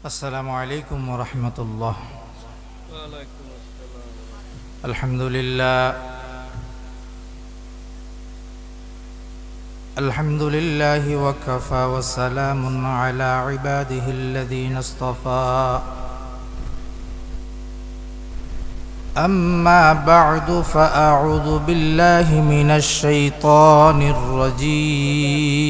السلام عليكم ورحمة الله. وعليكم السلام. الحمد لله وكفى وسلام على عباده الذين اصطفى. أما بعد فأعوذ بالله من الشيطان الرجيم.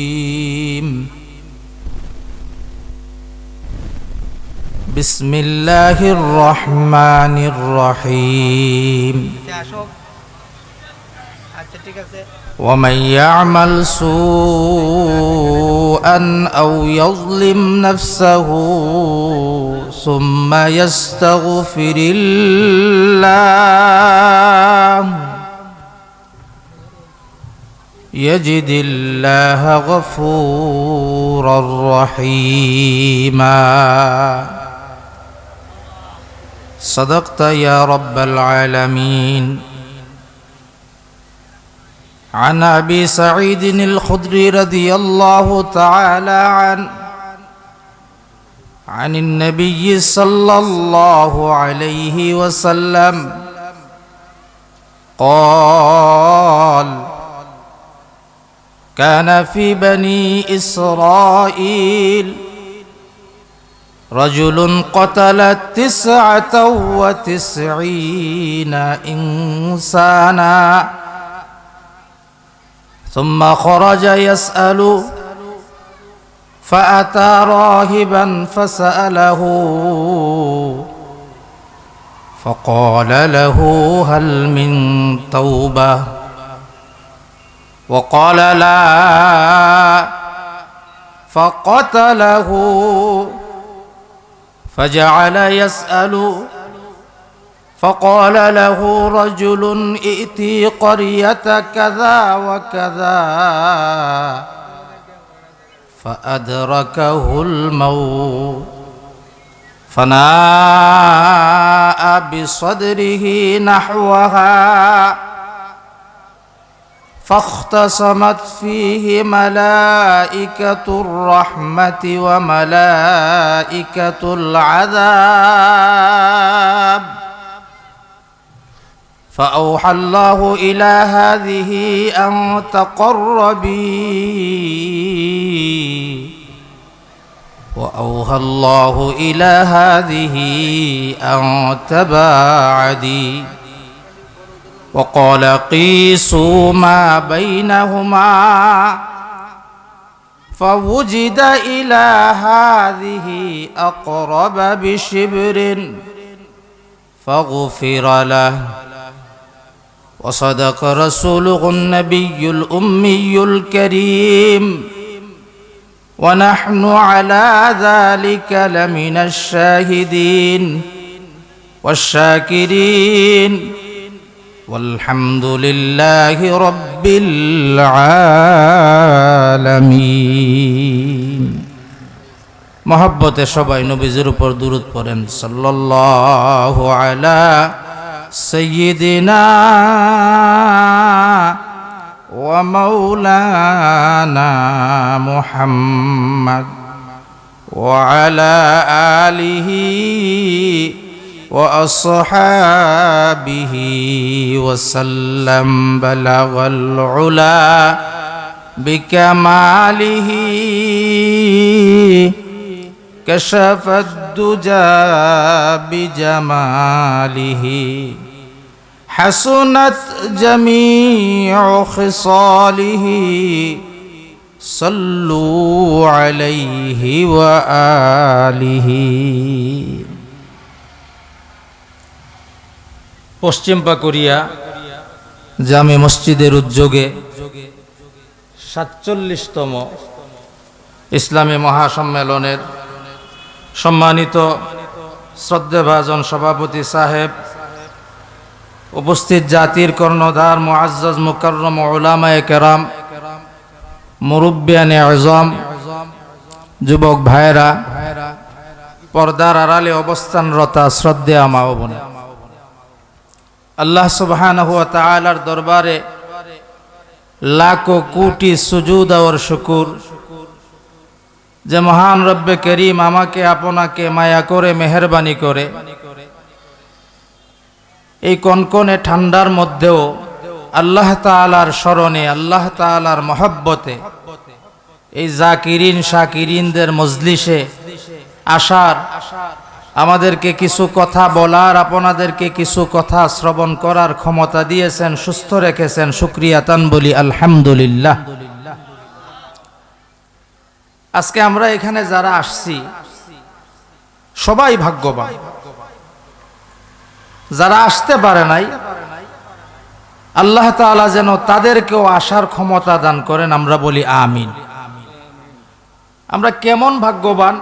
بسم الله الرحمن الرحيم. ومن يعمل سوءا أو يظلم نفسه ثم يستغفر الله يجد الله غفورا رحيما. صدقت يا رب العالمين. عن أبي سعيد الخدري رضي الله تعالى عن النبي صلى الله عليه وسلم قال: كان في بني إسرائيل رجل قتل 99 إنسانا ثم خرج يسأل فأتى راهبا فسأله فقال له: هل من توبة؟ وقال: لا. فقتله فجعل يسأل فقال له رجل: ائتي قرية كذا وكذا. فأدركه الموت فناء بصدره نحوها فاختصمت فيه ملائكة الرحمة وملائكة العذاب. فأوحى الله إلى هذه أن تقربي وأوحى الله إلى هذه أن تباعدي وقال: قيسوا ما بينهما. فوجد إلى هذه أقرب بشبر فغفر له. وصدق رسوله النبي الأمي الكريم ونحن على ذلك لمن الشاهدين والشاكرين والحمد لله رب العالمين. محبت সবাই নবীজির উপর দুরূদ পড়েন সাল্লাল্লাহু আলা سيدنا ومولانا محمد وعلى آله وأصحابه وسلم. بلغ العلا بكماله كشف الدجى بجماله حسنت جميع خصاله. صلوا عليه وآله. পশ্চিম পাকুড়িয়া জামে মসজিদের উদ্যোগে ৪৭তম ইসলামী মহাসম্মেলনের সম্মানিত শ্রদ্ধেভাজন সভাপতি সাহেব, উপস্থিত জাতির কর্ণধার মুআজ্জাজ মুকাররম উলামায়ে কেরাম, মুরব্বিয়ানে আযম, যুবক ভাইরা, পর্দার আড়ালে অবস্থানরতা শ্রদ্ধেয় মা ও বোনেরা, আল্লাহ সুবহানাহু ওয়া তাআলার দরবারে লাখো কোটি সুজুদ और শুকুর। যে মহান রব্বে করিম আমাকে আপনাকে মায়া করে মেহেরবানি করে এই কনকনে ঠান্ডার মধ্যেও আল্লাহ তাআলার স্মরণে, আল্লাহ তাআলার মহব্বতে এই জাকিরিন শাকিরিনদের মজলিসে আসার, আমাদেরকে কিছু কথা বলার, আপনাদেরকে কিছু কথা শ্রবণ করার ক্ষমতা দিয়েছেন, সুস্থ রেখেছেন। শুকরিয়াতান বলি আলহামদুলিল্লাহ। আজকে আমরা এখানে যারা আসছি সবাই ভাগ্যবান। যারা আসতে পারে নাই, আল্লাহ তাআলা যেন তাদেরকেও আসার ক্ষমতা দান করেন, আমরা বলি আমিন। আমরা কেমন ভাগ্যবান!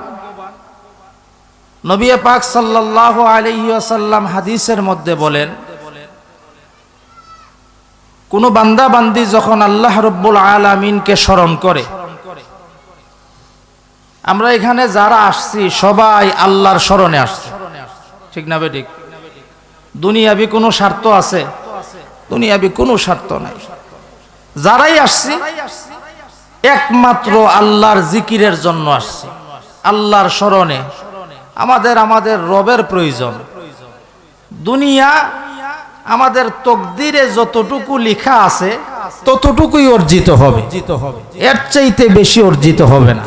নবী পাক সাল্লাল্লাহু আলাইহি ওয়াসাল্লাম হাদিসের মধ্যে বলেন, কোন বান্দা বান্দি যখন আল্লাহ রাব্বুল আলামিনকে স্মরণ করে, আমরা এখানে যারা আসছি সবাই আল্লাহর স্মরণে আসছি, ঠিক না বেঠিক? দুনিয়াবি কোনো স্বার্থ আছে? দুনিয়াবি কোনো স্বার্থ নাই। যারাই আসছি একমাত্র আল্লাহর জিকিরের জন্য আসছি, আল্লাহর স্মরণে। আমাদের রবের প্রয়োজন। দুনিয়া আমাদের তকদিরে যতটুকু লেখা আছে ততটুকুই অর্জিত হবে, এর চাইতে বেশি অর্জিত হবে না।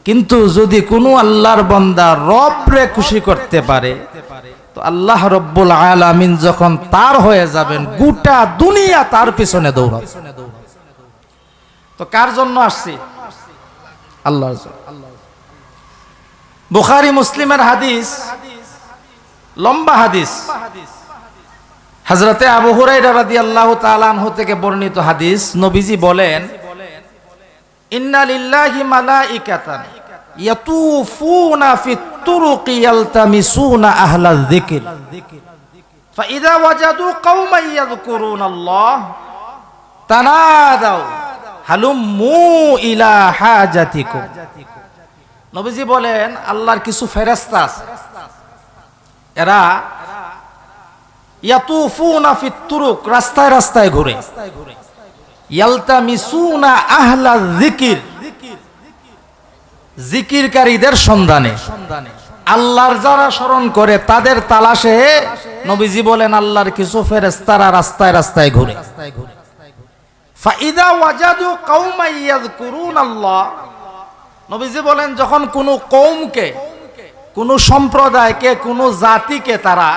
কিন্তু যদি কোনো আল্লাহর বান্দা রবরে খুশি করতে পারে, তো আল্লাহ রব্বুল আলামিন যখন তার হয়ে যাবেন, গোটা দুনিয়া তার পিছনে দৌড়াবে। তো কার জন্য আসছি? আল্লাহর জন্য। বুখারী মুসলিমের হাদিস, লম্বা হাদিস, হযরতে আবু হুরায়রা রাদিয়াল্লাহু তাআলা আনহু থেকে বর্ণিত হাদিস। নবীজি বলেন, ইন্না লিল্লাহি মালাইকাতান ইয়াতুফুনা ফিত তুরুকি ইয়ালতামিসুনা আহলায যিকর ফাইযা ওয়াজাদু কওমান ইয়াযকুরুনাল্লাহ তানাদাউ হালুম্মু ইলা হাজাতিকুম। নবীজি বলেন, আল্লাহর কিছু ফেরেশতা আছে, এরা ইয়াতুফুনা ফিত তুরুক, রাস্তায় রাস্তায় ঘুরে, ইয়ালতামিসুনা আহলায যিকর, জিকিরকারীদের সন্ধানে, আল্লাহর যারা স্মরণ করে তাদের তালাশে। নবীজি বলেন, আল্লাহর কিছু ফেরেশতারা রাস্তায় রাস্তায় ঘুরে। ফাইদা ওয়াজাদু কওমান ইয়াযকুরুনাল্লাহ, নবীজি বলেন, যখন কোনো কওমকে, কোনো সম্প্রদায়কে, কোনো জাতিকে তারা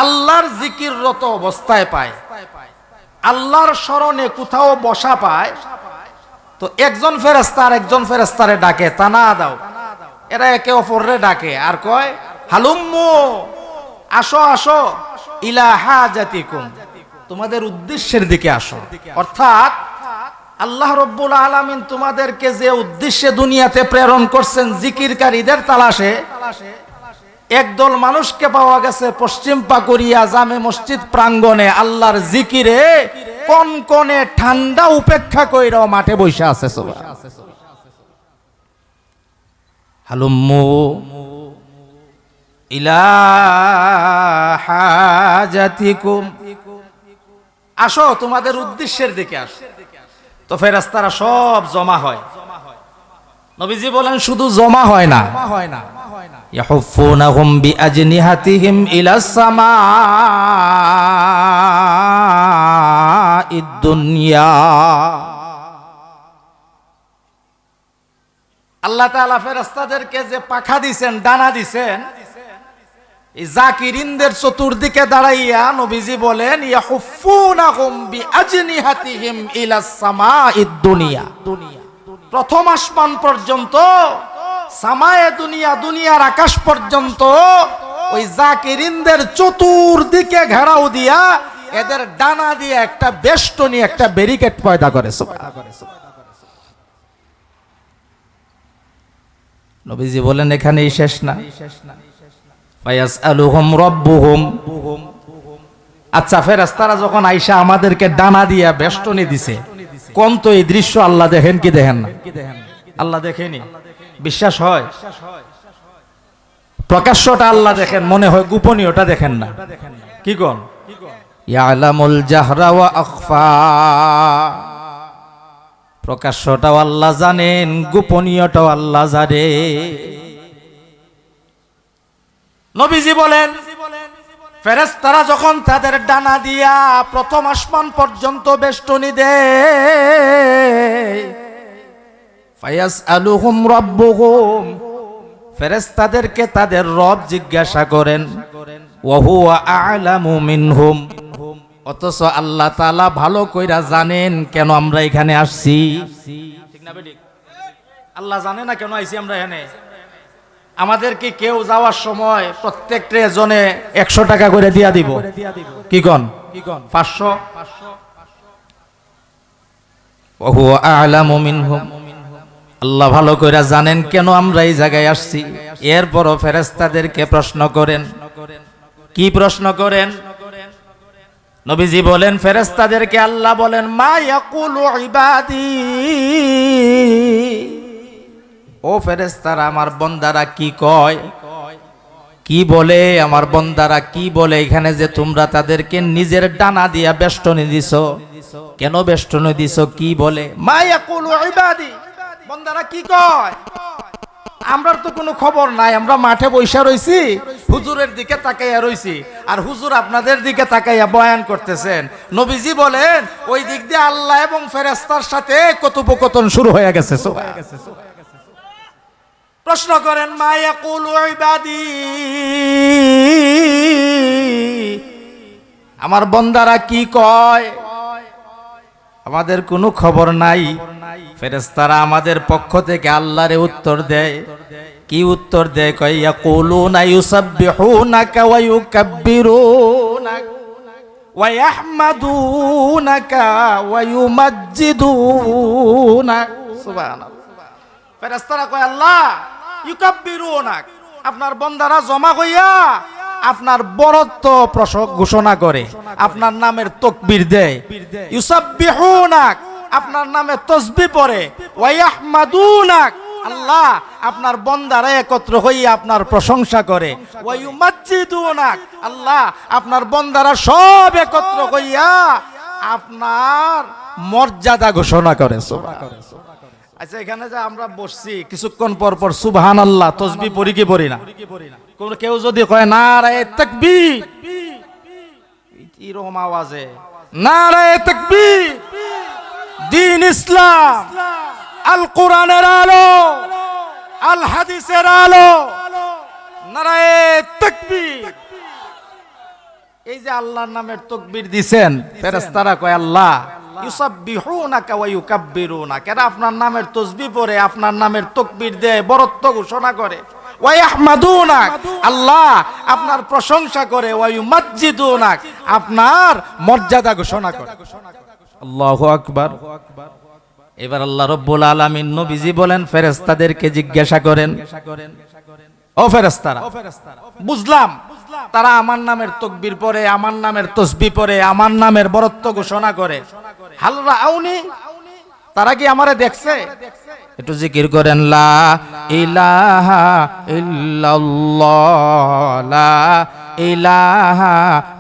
আল্লাহর জিকিররত অবস্থায় পায়, আল্লাহর স্মরণে কোথাও বসা পায়, তো একজন ফেরেশতা আর একজন ফেরেশতারে ডাকে, তানা দাও। এরা একে অপররে ডাকে আর কয়, হালুম্মু, আসো আসো, ইলা হাজাতিকুম, তোমাদের উদ্দেশ্যের দিকে আসো। অর্থাৎ আল্লাহ রাব্বুল আলামিন তোমাদেরকে যে উদ্দেশ্যে দুনিয়াতে প্রেরণ করছেন, জিকিরকারীদের তালাশে, একদল মানুষকে পাওয়া গেছে পশ্চিম পাকুড়িয়া জামে মসজিদ প্রাঙ্গণে আল্লাহর জিকিরে কনকনে ঠান্ডা উপেক্ষা কইরাও মাঠে বসে আছে। হালুম্মু ইলা হাজাতিকুম, আসো তোমাদের উদ্দেশ্যের দিকে আসো। তো ফেরেশতারা সব জমা হয়। নবীজি বলেন, শুধু জমা হয় না, ইয়াহুফুনাহুম বিআজনিহাতিহিম ইলাস সামাঈদ দুনিয়া। আল্লাহ তাআলা ফেরেশতাদেরকে যে পাখা দিবেন, ডানা দিবেন, এই জাকিরিনদের চতুর্দিকে দাঁড়াইয়া নবীজি বলেন, ইয়াহুফুনাহুম বিআজনিহাতিহিম ইলাস সামাঈদ দুনিয়া। প্রথম আসমান পর্যন্ত, সামায়ে দুনিয়া, দুনিয়ার আকাশ পর্যন্ত ওই জাকিরিনদের চতুর্দিকে ঘেরাও দিয়া এদের ডানা দিয়ে একটা বেষ্টনী, একটা ব্যারিকেড পয়দা করে। নবীজি বলেন, এখানেই শেষ না। ফায়াসআলুহুম রাব্বুহুম, আচ্ছা ফেরেশতারা যখন আইসা আমাদেরকে ডানা দিয়া বেষ্টনী দিছে, কোন তো এই দৃশ্য আল্লাহ দেখেন কি দেখেন না? আল্লাহ দেখেনি? বিশ্বাস হয়? প্রকাশ্যটা আল্লাহ দেখেন, মনে হয় গোপনীয়টা দেখেন না। কি কোন? ইয়ালামুল জাহরা ওয়া আখফা, প্রকাশ্যটাও আল্লাহ জানেন, গোপনীয়টাও আল্লাহ জানে। নবীজি বলেন, ফেরেশতারা যখন তাদের ডানা দিয়া প্রথম আসমান পর্যন্ত বেষ্টনী দেয়, ফায়াসআলুহুম রাব্বুহুম, ফেরেশতাদেরকে তাদের রব জিজ্ঞাসা করেন, ওয়া হুয়া আ'লামু মিনহুম, অথচ আল্লাহ তাআলা ভালো কইরা জানেন কেন আমরা এখানে আসছি। ঠিক না বেঠিক? আল্লাহ জানে না কেন আইছি আমরা এখানে। আমাদেরকে কেউ যাওয়ার সময় প্রত্যেকটা জনে 100 টাকা করে দিয়া দিব, কি কোন 500। ওয়া হুয়া আ'লামু মিনহুম, আল্লাহ ভালো কইরা জানেন কেন আমরা এই জায়গায় আসছি। এরপরও ফেরেশতাদেরকে প্রশ্ন করেন। কি প্রশ্ন করেন? নবীজি বলেন, ফেরেশতাদেরকে আল্লাহ বলেন, মা ইয়াকুলু ইবাদি, ও ফেরেশতারা আমার বান্দারা কি কয়, কি বলে, আমার বান্দারা কি বলে। এখানে যে তোমরা তাদেরকে নিজের ডানা দিয়া বেষ্টনী দিছো, কেন বেষ্টনী দিছো, কি বলে? মা ইয়াকুলু ইবাদি, বান্দারা কি কয়। আমরা তো কোনো খবর নাই, আমরা মাঠে বৈশা রইছি, হুজুরের দিকে তাকাইয়া রইছি, আর হুজুর আপনাদের দিকে তাকাইয়া বয়ান করতেছেন। নবীজি বলেন, ওই দিক দিয়ে আল্লাহ এবং ফেরেশতার সাথে কথোপকথন শুরু হয়ে গেছে। প্রশ্ন করেন, মা ইয়াকুলু ইবাদি, আমার বান্দারা কি কয়, আমাদের কোনো খবর নাই। ফেরেশতারা আমাদের পক্ষ থেকে আল্লাহরে উত্তর দেয়। কি উত্তর দেয়? কয়, ইয়াকুলুনা ইউসাব্বিহুনাকা ওয়া ইউকাব্বিরুনাকা ওয়া ইয়াহমাদুনাকা ওয়া ইউমাজ্জিদুনাকা। সুবহানাল্লাহ। ফেরেশতারা কয়, আল্লাহ ইউকাব্বিরুনাকা, আপনার বান্দারা জমা হইয়া আপনার বরত্ব ঘোষণা করে, আপনার নামের তাকবীর দেয়। ইউসাব্বিহুনাক, আপনার নামে তাসবিহ পড়ে। ওয়া ইয়াহমাদুনাক, আল্লাহ আপনার বান্দারা একত্র হইয়া আপনার প্রশংসা করে। ওয়া ইউমাজ্জিদুনাক, আল্লাহ আপনার বান্দারা সব একত্র হইয়া আপনার মর্যাদা ঘোষণা করে। সুবহানাল্লাহ। আচ্ছা, এখানে যে আমরা বসছি কিছুক্ষণ পর পর সুবহানাল্লাহ তাসবিহ পড়ি কি পড়ি না? কোন কেউ যদি কয় নারায়ে তাকবীর, এরকম আওয়াজে নারায়ে তাকবীর, দ্বীন ইসলাম, আল কোরআনের আলো, আল হাদিসের আলো, নারায়ে তাকবীর, এই যে আল্লাহর নামের তাকবীর দিবেন, ফেরেশতারা কয়, আল্লাহ ইউসাব্বিহুনাকা ওয়া ইউকাব্বিরুনাকা, এরা আপনার নামের তাসবিহ পড়ে, আপনার নামের তাকবীর দেয়, বরত্ব ঘোষণা করে। ওয়া ইয়াহমাদুনাক, আল্লাহ আপনার প্রশংসা করে। ওয়া ইউমাজ্জিদুনাক, আপনার মর্যাদা ঘোষণা করে। আল্লাহু আকবার। এবার আল্লাহ রাব্বুল আলামিন নবীজি বলেন, ফেরেশতাদেরকে জিজ্ঞাসা করেন, ও ফেরেশতারা, বুঝলাম তারা আমার নামের তাকবীর পড়ে, আমার নামের তাসবিহ পড়ে, আমার নামের বরত্ব ঘোষণা করে, হাল রাআউনি, তারা কি আমারে দেখছে? একটু জিকির করেন, লা ইলাহা ইল্লাল্লাহ, লা ইলাহা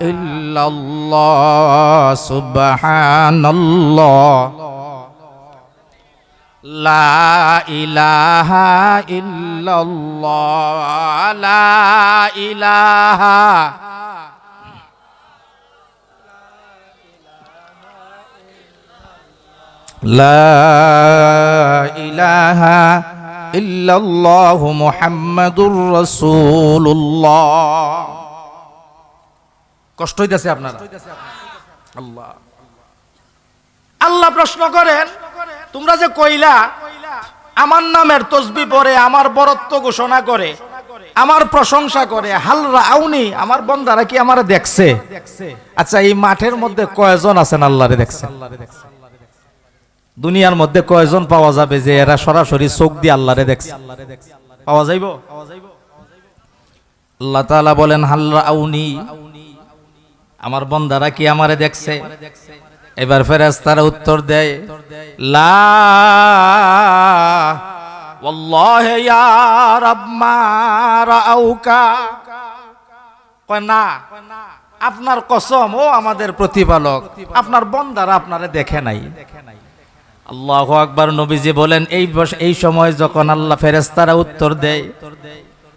ইল্লাল্লাহ, সুবহানাল্লাহ, লা ইলাহা ইল্লাল্লাহ, লা ইলাহা, লা ইলাহা ইল্লাল্লাহ মুহাম্মাদুর রাসূলুল্লাহ। কষ্ট হইতেছে আপনারা? আল্লাহ আল্লাহ প্রশ্ন করেন, তোমরা যে কইলা আমার নামের তাসবিহ পড়ে, আমার বরত্ব ঘোষণা করে, আমার প্রশংসা করে, হাল রাআউনি, আমার বান্দারা কি আমারে দেখছে? আচ্ছা, এই মাঠের মধ্যে কয়জন আছেন আল্লাহরে দেখছেন? দুনিয়ার মধ্যে কয়জন পাওয়া যাবে যে এরা সরাসরি চোখ দিয়ে আল্লাহরে দেখছে? পাওয়া যাইব? আল্লাহ তাআলা বলেন, হাল রাআউনি, আমার বান্দারা কি আমারে দেখছে? এবার ফেরেশতারা উত্তর দেয়, লা ওয়াল্লাহি ইয়া রাব মা রাআউকা, কয় না, আপনার কসম ও আমাদের প্রতিপালক, আপনার বান্দারা আপনারে দেখে নাই। আল্লাহু আকবার। নবীজি বলেন এই সময় যখন আল্লাহ ফেরেশতারা উত্তর দেয়,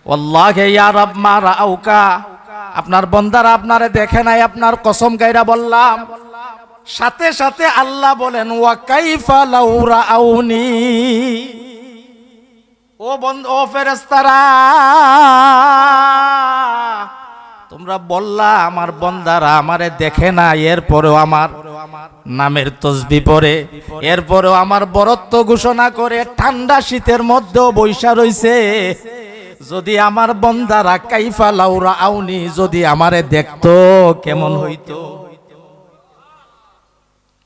ওয়াল্লাহি ইয়া রাব মা রাআউকা, আপনার বান্দারা আপনারে দেখে নাই, আপনার কসম গাইরা বললাম। সাথে সাথে আল্লাহ বলেন ওয়া কাইফা লাউ রাআউনি, ও ফেরেশতারা, তোমরা বললা আমার বান্দারা আমারে দেখে না, এরপরেও আমার নামের তসবিহ পড়ে, এরপরেও আমার বরত্ব ঘোষণা করে ঠান্ডা শীতের মধ্যেও বৈশা রইছে। যদি আমার বান্দারা কাইফা লাউ রাআউনি, যদি আমারে দেখতো কেমন হইতো।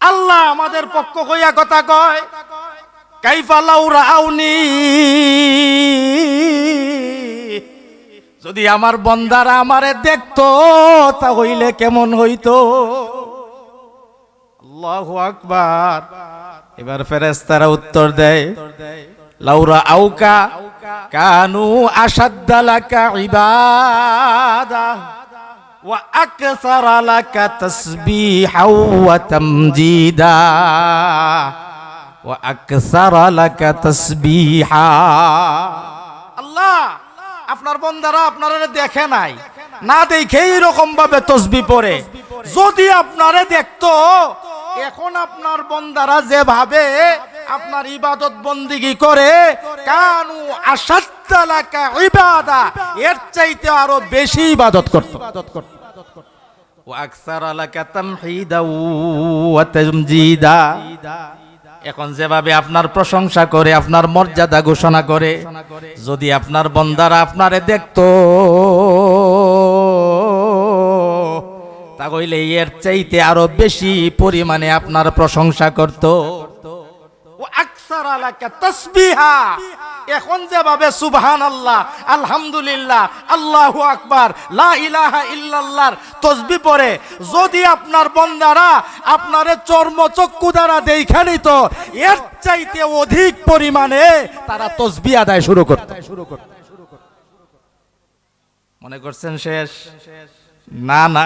আল্লাহ আমাদের পক্ষ হইয়া কথা কয়, কাইফা লাউ রাআউনি, যদি আমার বান্দারা আমারে দেখতো তাহলে কেমন হইতো। আল্লাহু আকবার। এবার ফেরেশতারা উত্তর দেয়, লাউ রাআউকা কানু আশাদ্দা লাকা ইবাদা ওয়া আকসারা লাকা তাসবিহাও ওয়া তামজিদা ওয়া আকসারা লাকা তাসবিহা। আল্লাহ আপনার বান্দারা আপনারে দেখে নাই, না দেখেই এরকম ভাবে তাসবিহ পড়ে। যদি আপনারে দেখতো, এখন আপনার বান্দারা যেভাবে আপনার ইবাদত বন্দিগি করে, কানু আশাদ্দা লাকা ইবাদা, এর চাইতে আরো বেশি ইবাদত করত। ওয়া আকসারা লাকা তামহিদা ওয়া তামজিদা, এখন যেভাবে আপনার প্রশংসা করে, আপনার মর্যাদা ঘোষণা করে, যদি আপনার বান্দারা আপনারে দেখতো তাহলে এর চাইতে আরো বেশি পরিমাণে আপনার প্রশংসা করত। ও আকসারা লাকা তাসবিহা, এখন যেভাবে সুবহানাল্লাহ, আলহামদুলিল্লাহ, আল্লাহু আকবার, লা ইলাহা ইল্লাল্লাহর তাসবিহ পড়ে, যদি আপনার বান্দারা আপনারে চর্মচক্ষু দ্বারা দেখা নিত, এর চাইতে অধিক পরিমাণে তারা তাসবিহ আদায় শুরু করত। মনে করছেন শেষ? না না,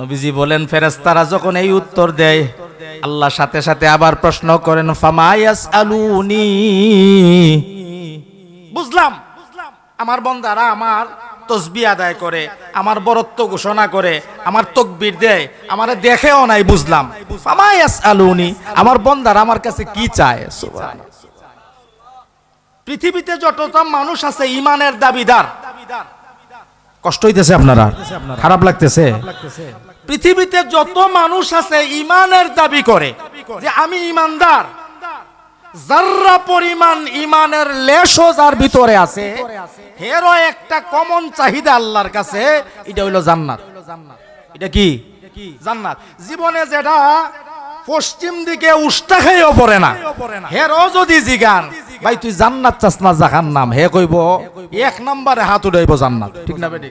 নবীজি বলেন ফেরেশতারা যখন এই উত্তর দেয়, আল্লাহ সাথে সাথে আবার প্রশ্ন করেন, ফামা ইয়াসআলুনি, বুঝলাম আমার বান্দারা আমার তাসবিহ আদায় করে, আমার বরত্ব ঘোষণা করে, আমার তাকবীর দেয়, আমারে দেখেও নাই, বুঝলাম। ফামা ইয়াসআলুনি, আমার বান্দারা আমার কাছে কি চায়? সুবহানাল্লাহ। পৃথিবীতে যতটা মানুষ আছে ঈমানের দাবিদার, কষ্ট হইতেছে আপনারা? খারাপ লাগতেছে? পৃথিবীতে যত মানুষ আছে ঈমানের দাবি করে যে আমি ঈমানদার, যাররা পরিমাণ ঈমানের লেশও যার ভিতরে আছে, এরও একটা কমন চাহিদা আল্লাহর কাছে, এটা হইল জান্নাত। এটা কি? জান্নাত। জীবনে যেটা পশ্চিম দিকে উষ্টা খাইও পড়ে না, হেরও যদি জিগান ভাই তুই জান্নাত চাস না জাহান্নাম, হে কইব এক নম্বরে হাত উঠাইব জান্নাত। ঠিক না বেটি?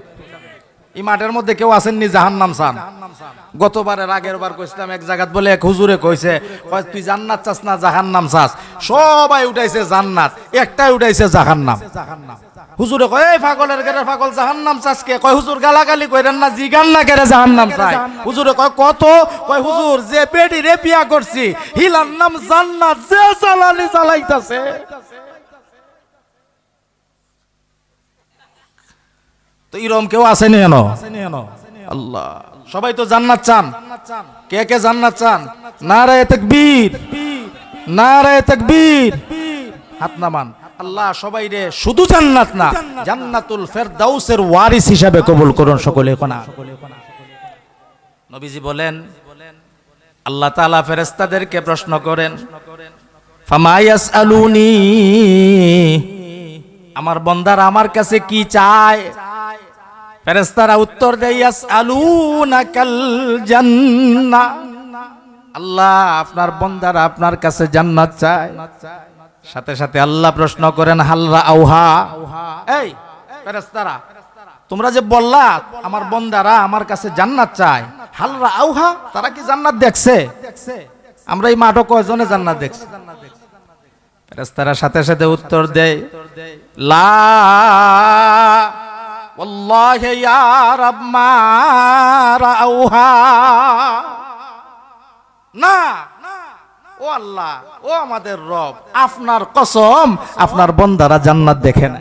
এই মাঠের মধ্যে কেউ আসেননি জাহান্নাম চান? গতবারের আগের বার কইছিলাম এক জায়গাত, বলে এক হুজুরে কইছে, তুই জান্নাত চাস না জাহান্নাম চাস? সবাই উঠাইছে জান্নাত, একটাই উঠাইছে জাহান্নাম। হুজুরে কয় এই পাগলের গেরে পাগল, জাহান্নাম চাস কে? কয় হুজুর গালাগালি কইরেন না, জিগান না কেরে জাহান্নাম চাই। হুজুরে কয় কত? কয় হুজুর যে বেডি রে বিয়া করছি হিলার নাম জান্নাত, যে চালানি চালাইতাছে। তো এরকম কেউ আসেনি এনো? আল্লাহ, সবাই তো জান্নাত চান। কে কে জান্নাত চান? নারায়ে তাকবীর, নারায়ে তাকবীর, হাত নামান। আল্লাহ সবাই রে শুধু জান্নাত না, জান্নাতুল ফেরদাউসের ওয়ারিস হিসাবে কবুল করুন সকলে। কোনা নবীজি বলেন, আল্লাহ তাআলা ফেরেশতাদেরকে প্রশ্ন করেন, ফামা ইয়াসআলুনি, আমার বান্দারা আমার কাছে কি চায়? ফেরেশতারা উত্তর দেয়, ইয়াসআলুনাকাল জান্নাহ, আল্লাহ আপনার বান্দারা আপনার কাছে জান্নাত চায়। সাথে সাথে আল্লাহ প্রশ্ন করেন, হাল রাআউহা, এই ফেরেশতারা তোমরা যে বললা আমার বান্দারা আমার কাছে জান্নাত চায়, হাল রাআউহা, তারা কি জান্নাত দেখছে? আমরা এই মাঠে কয়জনে জান্নাত দেখছি? ফেরেশতারা সাথে সাথে উত্তর দেয়, লা ওয়াল্লাহি ইয়া রাব মা রাআউহা, না ও আল্লাহ, ও আমাদের রব, আপনার কসম আপনার বান্দারা জান্নাত দেখেন।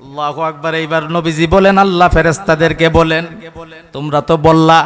আল্লাহু আকবার। এইবার নবীজি বলেন, আল্লাহ ফেরেশতাদেরকে বলেন, তোমরা তো বললা